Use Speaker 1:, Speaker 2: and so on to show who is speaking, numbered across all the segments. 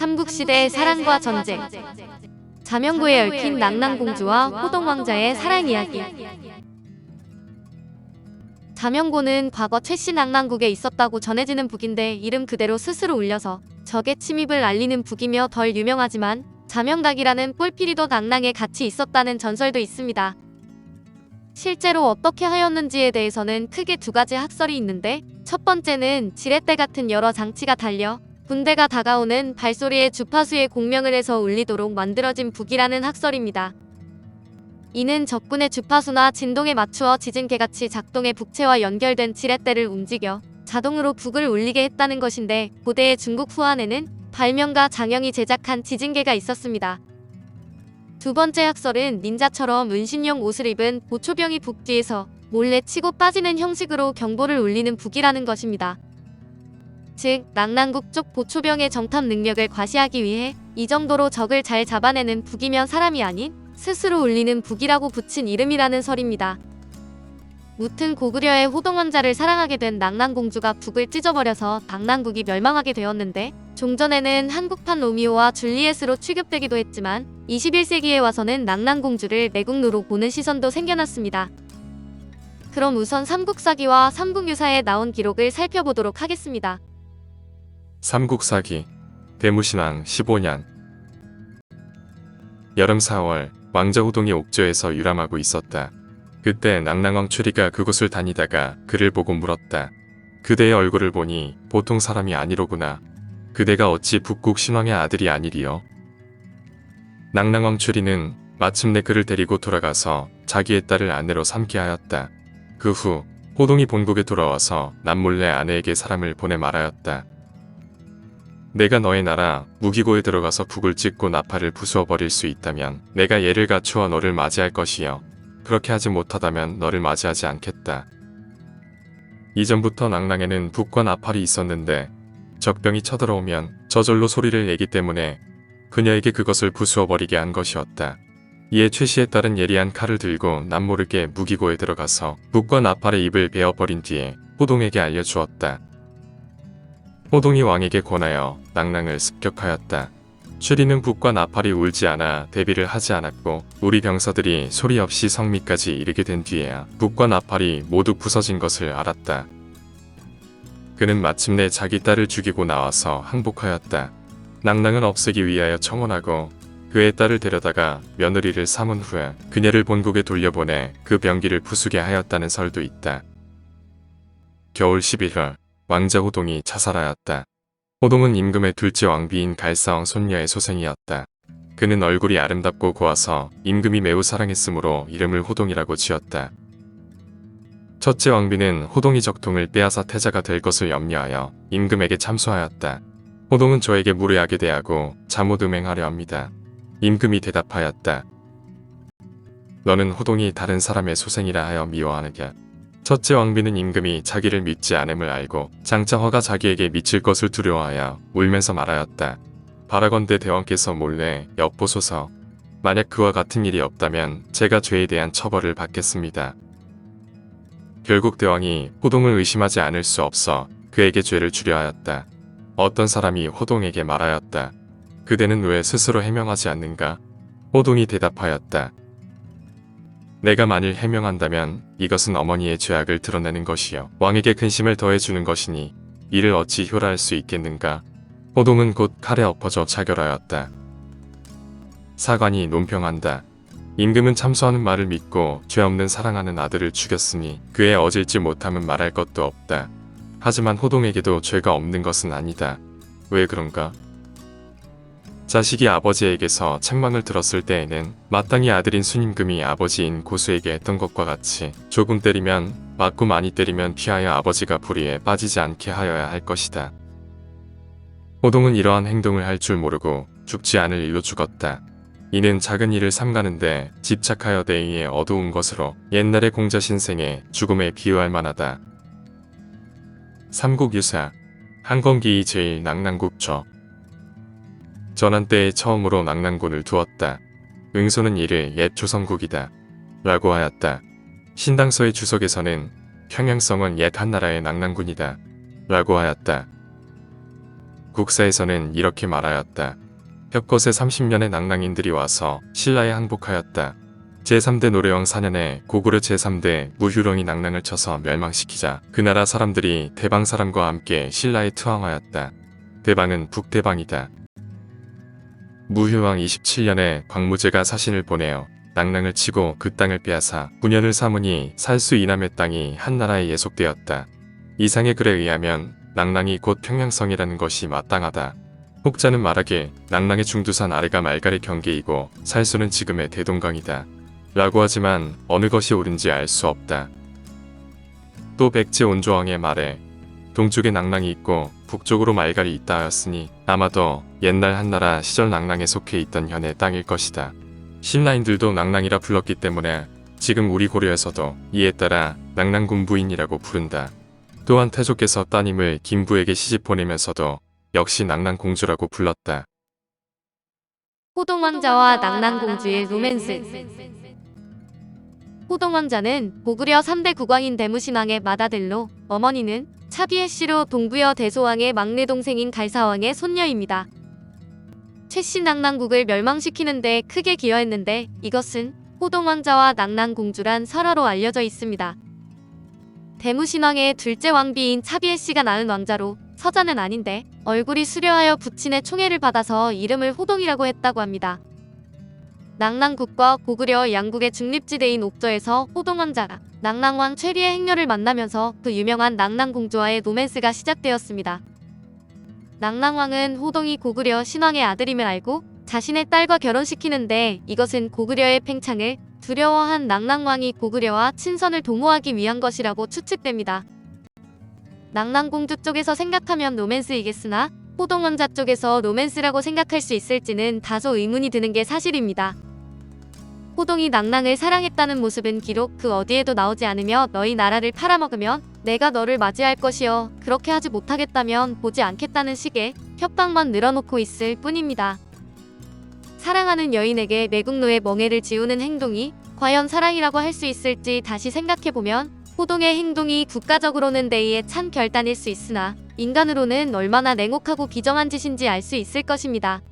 Speaker 1: 삼국시대의 사랑과 전쟁. 자명고에 얽힌 낙랑공주와 호동왕자의 사랑 이야기. 자명고는 과거 최씨 낙랑국에 있었다고 전해지는 북인데 이름 그대로 스스로 울려서 적의 침입을 알리는 북이며 덜 유명하지만 자명각이라는 뿔피리도 낙랑에 같이 있었다는 전설도 있습니다. 실제로 어떻게 하였는지에 대해서는 크게 두 가지 학설이 있는데, 첫 번째는 지렛대 같은 여러 장치가 달려 군대가 다가오는 발소리에 주파수에 공명을 해서 울리도록 만들어진 북이라는 학설입니다. 이는 적군의 주파수나 진동에 맞추어 지진계같이 작동해 북체와 연결된 지렛대를 움직여 자동으로 북을 울리게 했다는 것인데, 고대의 중국 후한에는 발명가 장영이 제작한 지진계가 있었습니다. 두 번째 학설은 닌자처럼 은신용 옷을 입은 보초병이 북 뒤에서 몰래 치고 빠지는 형식으로 경보를 울리는 북이라는 것입니다. 즉, 낙랑국 쪽 보초병의 정탐 능력을 과시하기 위해 이 정도로 적을 잘 잡아내는 북이면 사람이 아닌 스스로 울리는 북이라고 붙인 이름이라는 설입니다. 무튼 고구려의 호동왕자를 사랑하게 된 낙랑공주가 북을 찢어버려서 낙랑국이 멸망하게 되었는데, 종전에는 한국판 로미오와 줄리엣으로 취급되기도 했지만 21세기에 와서는 낙랑공주를 내국노로 보는 시선도 생겨났습니다. 그럼 우선 삼국사기와 삼국유사에 나온 기록을 살펴보도록 하겠습니다.
Speaker 2: 삼국사기 대무신왕 15년 여름 4월 왕자 호동이 옥저에서 유람하고 있었다. 그때 낙랑왕 추리가 그곳을 다니다가 그를 보고 물었다. 그대의 얼굴을 보니 보통 사람이 아니로구나. 그대가 어찌 북국 신왕의 아들이 아니리요? 낙랑왕 추리는 마침내 그를 데리고 돌아가서 자기의 딸을 아내로 삼게 하였다. 그 후 호동이 본국에 돌아와서 남몰래 아내에게 사람을 보내 말하였다. 내가 너의 나라 무기고에 들어가서 북을 찍고 나팔을 부수어버릴 수 있다면 내가 예를 갖추어 너를 맞이할 것이요. 그렇게 하지 못하다면 너를 맞이하지 않겠다. 이전부터 낙랑에는 북과 나팔이 있었는데 적병이 쳐들어오면 저절로 소리를 내기 때문에 그녀에게 그것을 부수어버리게 한 것이었다. 이에 최씨의 딸은 예리한 칼을 들고 남모르게 무기고에 들어가서 북과 나팔의 입을 베어버린 뒤에 호동에게 알려주었다. 호동이 왕에게 권하여 낙랑을 습격하였다. 추리는 북과 나팔이 울지 않아 대비를 하지 않았고 우리 병사들이 소리 없이 성미까지 이르게 된 뒤에야 북과 나팔이 모두 부서진 것을 알았다. 그는 마침내 자기 딸을 죽이고 나와서 항복하였다. 낙랑은 없애기 위하여 청혼하고 그의 딸을 데려다가 며느리를 삼은 후에 그녀를 본국에 돌려보내 그 병기를 부수게 하였다는 설도 있다. 겨울 11월 왕자 호동이 자살하였다. 호동은 임금의 둘째 왕비인 갈사왕 손녀의 소생이었다. 그는 얼굴이 아름답고 고와서 임금이 매우 사랑했으므로 이름을 호동이라고 지었다. 첫째 왕비는 호동이 적통을 빼앗아 태자가 될 것을 염려하여 임금에게 참소하였다. 호동은 저에게 무례하게 대하고 잠옷 음행하려 합니다. 임금이 대답하였다. 너는 호동이 다른 사람의 소생이라 하여 미워하느냐. 첫째 왕비는 임금이 자기를 믿지 않음을 알고 장차 허가 자기에게 미칠 것을 두려워하여 울면서 말하였다. 바라건대 대왕께서 몰래 엿보소서. 만약 그와 같은 일이 없다면 제가 죄에 대한 처벌을 받겠습니다. 결국 대왕이 호동을 의심하지 않을 수 없어 그에게 죄를 주려 하였다. 어떤 사람이 호동에게 말하였다. 그대는 왜 스스로 해명하지 않는가? 호동이 대답하였다. 내가 만일 해명한다면 이것은 어머니의 죄악을 드러내는 것이요 왕에게 근심을 더해주는 것이니 이를 어찌 효라할 수 있겠는가? 호동은 곧 칼에 엎어져 자결하였다. 사관이 논평한다. 임금은 참소하는 말을 믿고 죄 없는 사랑하는 아들을 죽였으니 그의 어질지 못함은 말할 것도 없다. 하지만 호동에게도 죄가 없는 것은 아니다. 왜 그런가? 자식이 아버지에게서 책망을 들었을 때에는 마땅히 아들인 순임금이 아버지인 고수에게 했던 것과 같이 조금 때리면 맞고 많이 때리면 피하여 아버지가 불의에 빠지지 않게 하여야 할 것이다. 호동은 이러한 행동을 할 줄 모르고 죽지 않을 일로 죽었다. 이는 작은 일을 삼가는데 집착하여 대의에 어두운 것으로 옛날의 공자신생의 죽음에 비유할 만하다. 삼국유사 한건기이 제1낙랑국조 전한 때에 처음으로 낙랑군을 두었다. 응소는 이를 옛 조선국이다 라고 하였다. 신당서의 주석에서는 평양성은 옛 한나라의 낙랑군이다 라고 하였다. 국사에서는 이렇게 말하였다. 협것에 30년의 낭랑인들이 와서 신라에 항복하였다. 제3대 노래왕 4년에 고구려 제3대 무휴령이 낭랑을 쳐서 멸망시키자 그 나라 사람들이 대방 사람과 함께 신라에 투항하였다. 대방은 북대방이다. 무휴왕 27년에 광무제가 사신을 보내어 낭랑을 치고 그 땅을 빼앗아 9년을 삼으니 살수 이남의 땅이 한나라에 예속되었다. 이상의 글에 의하면 낭랑이 곧 평양성이라는 것이 마땅하다. 혹자는 말하길 낭랑의 중두산 아래가 말갈의 경계이고 살수는 지금의 대동강이다. 라고 하지만 어느 것이 옳은지 알 수 없다. 또 백제 온조왕의 말에 동쪽에 낭랑이 있고 북쪽으로 말갈이 있다 하였으니 아마도 옛날 한나라 시절 낭랑에 속해 있던 현의 땅일 것이다. 신라인들도 낭랑이라 불렀기 때문에 지금 우리 고려에서도 이에 따라 낭랑군 부인이라고 부른다. 또한 태조께서 따님을 김부에게 시집 보내면서도 역시 낭랑공주라고 불렀다.
Speaker 1: 호동왕자와 낭랑공주의 로맨스. 호동왕자는 고구려 3대 국왕인 대무신왕의 맏아들로 어머니는 차비해씨로 동부여 대소왕의 막내 동생인 갈사왕의 손녀입니다. 최씨 낭랑국을 멸망시키는 데 크게 기여했는데 이것은 호동왕자와 낭랑공주란 설화로 알려져 있습니다. 대무신왕의 둘째 왕비인 차비해씨가 낳은 왕자로 서자는 아닌데 얼굴이 수려하여 부친의 총애를 받아서 이름을 호동이라고 했다고 합니다. 낭랑국과 고구려 양국의 중립지대인 옥저에서 호동왕자가 낭랑왕 최리의 행렬을 만나면서 그 유명한 낭랑공주와의 로맨스가 시작되었습니다. 낭랑왕은 호동이 고구려 신왕의 아들임을 알고 자신의 딸과 결혼시키는데 이것은 고구려의 팽창을 두려워한 낭랑왕이 고구려와 친선을 도모하기 위한 것이라고 추측됩니다. 낭랑공주 쪽에서 생각하면 로맨스이겠으나 호동왕자 쪽에서 로맨스라고 생각할 수 있을지는 다소 의문이 드는 게 사실입니다. 호동이 낭랑을 사랑했다는 모습은 기록 그 어디에도 나오지 않으며 너희 나라를 팔아먹으면 내가 너를 맞이할 것이여 그렇게 하지 못하겠다면 보지 않겠다는 식의 협박만 늘어놓고 있을 뿐입니다. 사랑하는 여인에게 매국노의 멍해를 지우는 행동이 과연 사랑이라고 할 수 있을지 다시 생각해보면 호동의 행동이 국가적으로는 대의의 찬 결단일 수 있으나 인간으로는 얼마나 냉혹하고 비정한 짓인지 알 수 있을 것입니다.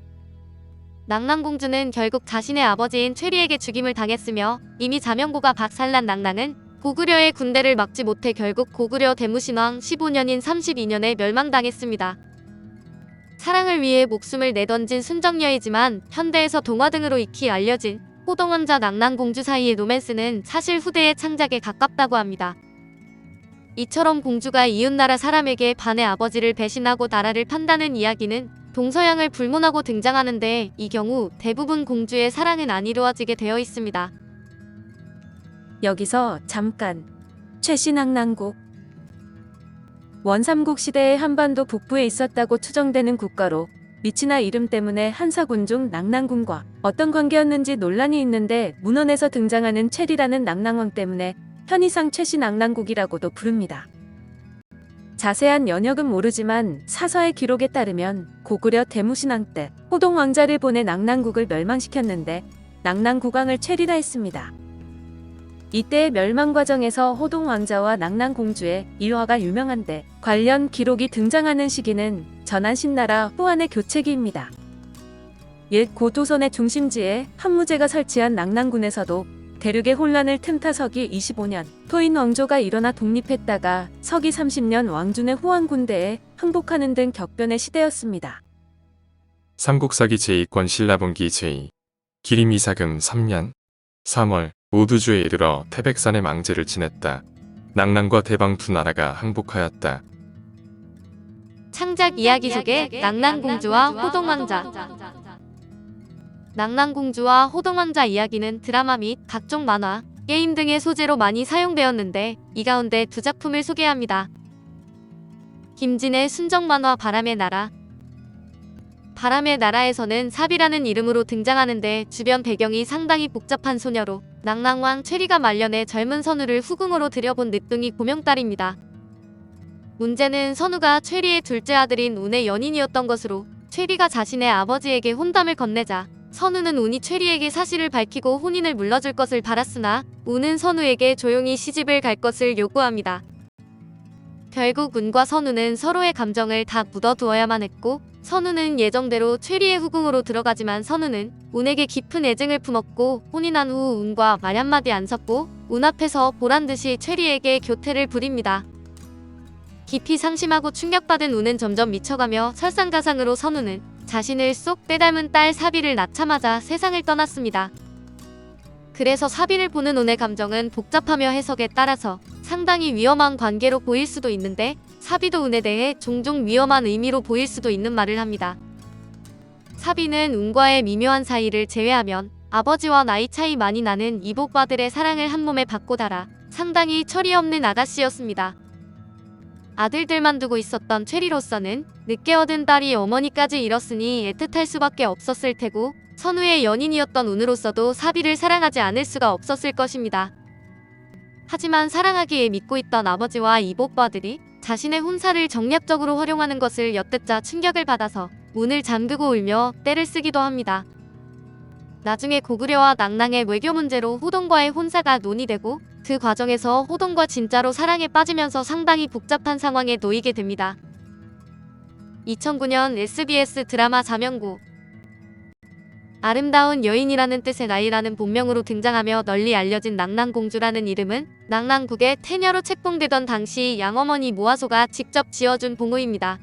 Speaker 1: 낭랑공주는 결국 자신의 아버지인 최리에게 죽임을 당했으며 이미 자명고가 박살난 낭랑은 고구려의 군대를 막지 못해 결국 고구려 대무신왕 15년인 32년에 멸망당했습니다. 사랑을 위해 목숨을 내던진 순정녀이지만 현대에서 동화 등으로 익히 알려진 호동왕자 낭랑공주 사이의 로맨스는 사실 후대의 창작에 가깝다고 합니다. 이처럼 공주가 이웃나라 사람에게 반의 아버지를 배신하고 나라를 판다는 이야기는 동서양을 불문하고 등장하는데 이 경우 대부분 공주의 사랑은 안 이루어지게 되어 있습니다.
Speaker 3: 여기서 잠깐 최신낭랑국 원삼국 시대의 한반도 북부에 있었다고 추정되는 국가로 위치나 이름 때문에 한사군 중 낭랑군과 어떤 관계였는지 논란이 있는데 문헌에서 등장하는 최리라는 낭랑왕 때문에 편의상 최신낭랑국이라고도 부릅니다. 자세한 연역은 모르지만 사서의 기록에 따르면 고구려 대무신왕 때 호동왕자를 보내 낭랑국을 멸망시켰는데 낭랑국왕을 최리라 했습니다. 이때의 멸망 과정에서 호동왕자와 낭랑공주의 일화가 유명한데 관련 기록이 등장하는 시기는 전한신나라 후한의 교체기입니다. 옛 고조선의 중심지에 한무제가 설치한 낭랑군에서도 대륙의 혼란을 틈타 서기 25년 토인 왕조가 일어나 독립했다가 서기 30년 왕준의 후한 군대에 항복하는 등 격변의 시대였습니다.
Speaker 2: 삼국사기 제2권 신라분기 제2 기림이사금 3년 3월 오두주에 이르러 태백산의 망제를 지냈다. 낭랑과 대방 두 나라가 항복하였다.
Speaker 1: 창작 이야기 속의 낭랑공주와 호동왕자. 낭랑공주와 호동왕자 이야기는 드라마 및 각종 만화, 게임 등의 소재로 많이 사용되었는데 이 가운데 두 작품을 소개합니다. 김진의 순정만화 바람의 나라. 바람의 나라에서는 사비라는 이름으로 등장하는데 주변 배경이 상당히 복잡한 소녀로 낭랑왕 최리가 말년에 젊은 선우를 후궁으로 들여본 늦둥이 고명딸입니다. 문제는 선우가 최리의 둘째 아들인 운의 연인이었던 것으로 최리가 자신의 아버지에게 혼담을 건네자 선우는 운이 최리에게 사실을 밝히고 혼인을 물러줄 것을 바랐으나 운은 선우에게 조용히 시집을 갈 것을 요구합니다. 결국 운과 선우는 서로의 감정을 다 묻어두어야만 했고 선우는 예정대로 최리의 후궁으로 들어가지만 선우는 운에게 깊은 애증을 품었고 혼인한 후 운과 말 한마디 안 섞고 운 앞에서 보란듯이 최리에게 교태를 부립니다. 깊이 상심하고 충격받은 운은 점점 미쳐가며 설상가상으로 선우는 자신을 쏙 빼닮은 딸 사비를 낳자마자 세상을 떠났습니다. 그래서 사비를 보는 운의 감정은 복잡하며 해석에 따라서 상당히 위험한 관계로 보일 수도 있는데 사비도 운에 대해 종종 위험한 의미로 보일 수도 있는 말을 합니다. 사비는 운과의 미묘한 사이를 제외하면 아버지와 나이 차이 많이 나는 이복과들의 사랑을 한 몸에 받고 달아 상당히 철이 없는 아가씨였습니다. 아들들만 두고 있었던 최리로서는 늦게 얻은 딸이 어머니까지 잃었으니 애틋할 수밖에 없었을 테고 선우의 연인이었던 운으로서도 사비를 사랑하지 않을 수가 없었을 것입니다. 하지만 사랑하기에 믿고 있던 아버지와 이복과들이 자신의 혼사를 정략적으로 활용하는 것을 엿듣자 충격을 받아서 문을 잠그고 울며 떼를 쓰기도 합니다. 나중에 고구려와 낙랑의 외교 문제로 호동과의 혼사가 논의되고 그 과정에서 호동과 진짜로 사랑에 빠지면서 상당히 복잡한 상황에 놓이게 됩니다. 2009년 SBS 드라마 자명고 아름다운 여인이라는 뜻의 나이라는 본명으로 등장하며 널리 알려진 낙랑공주라는 이름은 낙랑국의 태녀로 책봉되던 당시 양어머니 모아소가 직접 지어준 봉호입니다.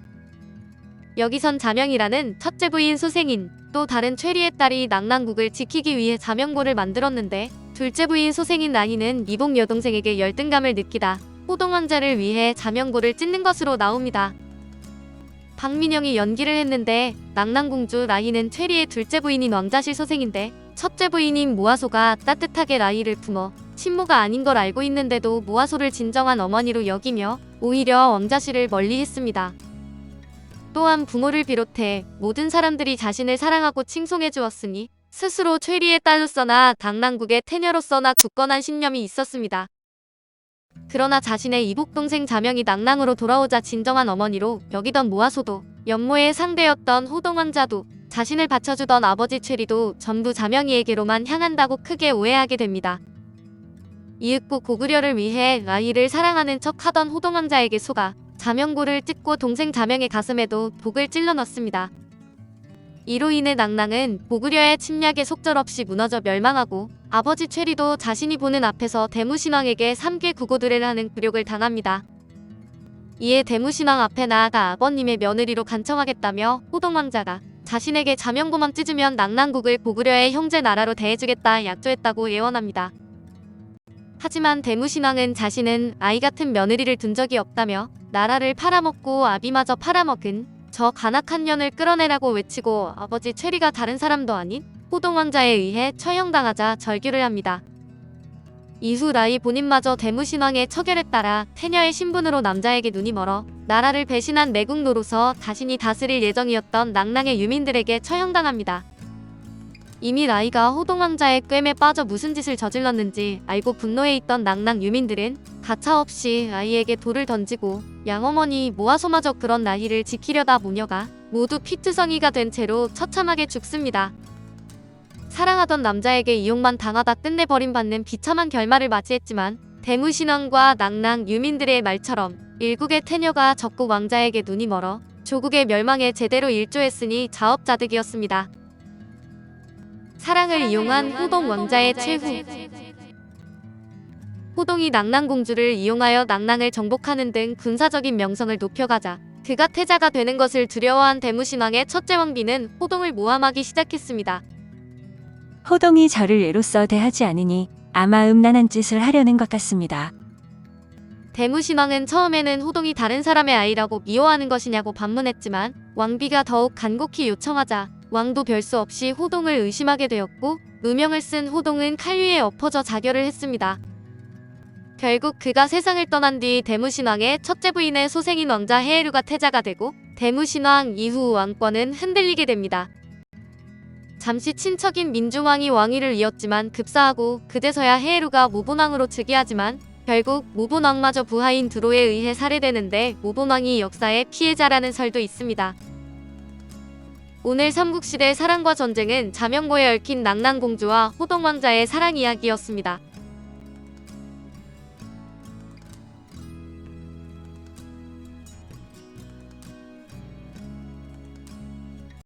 Speaker 1: 여기선 자명이라는 첫째 부인 소생인 또 다른 최리의 딸이 낙랑국을 지키기 위해 자명고를 만들었는데 둘째 부인 소생인 라희는 미복 여동생에게 열등감을 느끼다 호동왕자를 위해 자명고를 찢는 것으로 나옵니다. 박민영이 연기를 했는데 낙랑공주 라희는 최리의 둘째 부인인 왕자실 소생인데 첫째 부인인 모아소가 따뜻하게 라희를 품어 친모가 아닌 걸 알고 있는데도 모아소를 진정한 어머니로 여기며 오히려 왕자실을 멀리했습니다. 또한 부모를 비롯해 모든 사람들이 자신을 사랑하고 칭송해 주었으니 스스로 최리의 딸로서나 낙랑국의 태녀로서나 굳건한 신념이 있었습니다. 그러나 자신의 이복동생 자명이 낙랑으로 돌아오자 진정한 어머니로 여기던 모아소도 연모의 상대였던 호동왕자도 자신을 받쳐주던 아버지 최리도 전부 자명이에게로만 향한다고 크게 오해하게 됩니다. 이윽고 고구려를 위해 라희를 사랑하는 척하던 호동왕자에게 속아 자명고를 찢고 동생 자명의 가슴에도 독을 찔러 넣습니다. 이로 인해 낙랑은 고구려의 침략에 속절없이 무너져 멸망하고 아버지 최리도 자신이 보는 앞에서 대무신왕에게 3개 구고드레를 하는 굴욕을 당합니다. 이에 대무신왕 앞에 나아가 아버님의 며느리로 간청하겠다며 호동왕자가 자신에게 자명고만 찢으면 낙랑국을 고구려의 형제 나라로 대해주겠다 약조했다고 예언합니다. 하지만 대무신왕은 자신은 아이 같은 며느리를 둔 적이 없다며 나라를 팔아먹고 아비마저 팔아먹은 저 간악한 년을 끌어내라고 외치고 아버지 최리가 다른 사람도 아닌 호동왕자에 의해 처형당하자 절규를 합니다. 이후 라희 본인마저 대무신왕의 처결에 따라 태녀의 신분으로 남자에게 눈이 멀어 나라를 배신한 매국노로서 자신이 다스릴 예정이었던 낙랑의 유민들에게 처형당합니다. 이미 라희가 호동왕자의 꿰매 빠져 무슨 짓을 저질렀는지 알고 분노해 있던 낙랑 유민들은 가차없이 라희에게 돌을 던지고 양어머니 모아소마저 그런 라희를 지키려다 모녀가 모두 피투성이가 된 채로 처참하게 죽습니다. 사랑하던 남자에게 이용만 당하다 끝내 버림받는 비참한 결말을 맞이했지만 대무신왕과 낙랑 유민들의 말처럼 일국의 태녀가 적국 왕자에게 눈이 멀어 조국의 멸망에 제대로 일조했으니 자업자득이었습니다. 사랑을 이용한 호동 왕자의 최후. 호동이 낙랑공주를 이용하여 낙랑을 정복하는 등 군사적인 명성을 높여가자 그가 태자가 되는 것을 두려워한 대무신왕의 첫째 왕비는 호동을 모함하기 시작했습니다.
Speaker 4: 호동이 저를 애로써 대하지 않으니 아마 음란한 짓을 하려는 것 같습니다.
Speaker 1: 대무신왕은 처음에는 호동이 다른 사람의 아이라고 미워하는 것이냐고 반문했지만 왕비가 더욱 간곡히 요청하자 왕도 별수 없이 호동을 의심하게 되었고 누명을 쓴 호동은 칼 위에 엎어져 자결을 했습니다. 결국 그가 세상을 떠난 뒤 대무신왕의 첫째 부인의 소생인 왕자 헤에루가 태자가 되고 대무신왕 이후 왕권은 흔들리게 됩니다. 잠시 친척인 민중왕이 왕위를 이었지만 급사하고 그제서야 헤에루가 모본왕으로 즉위하지만 결국 모본왕마저 부하인 드로에 의해 살해되는데 모본왕이 역사의 피해자라는 설도 있습니다. 오늘 삼국시대 사랑과 전쟁은 자명고에 얽힌 낙랑공주와 호동왕자의 사랑 이야기였습니다.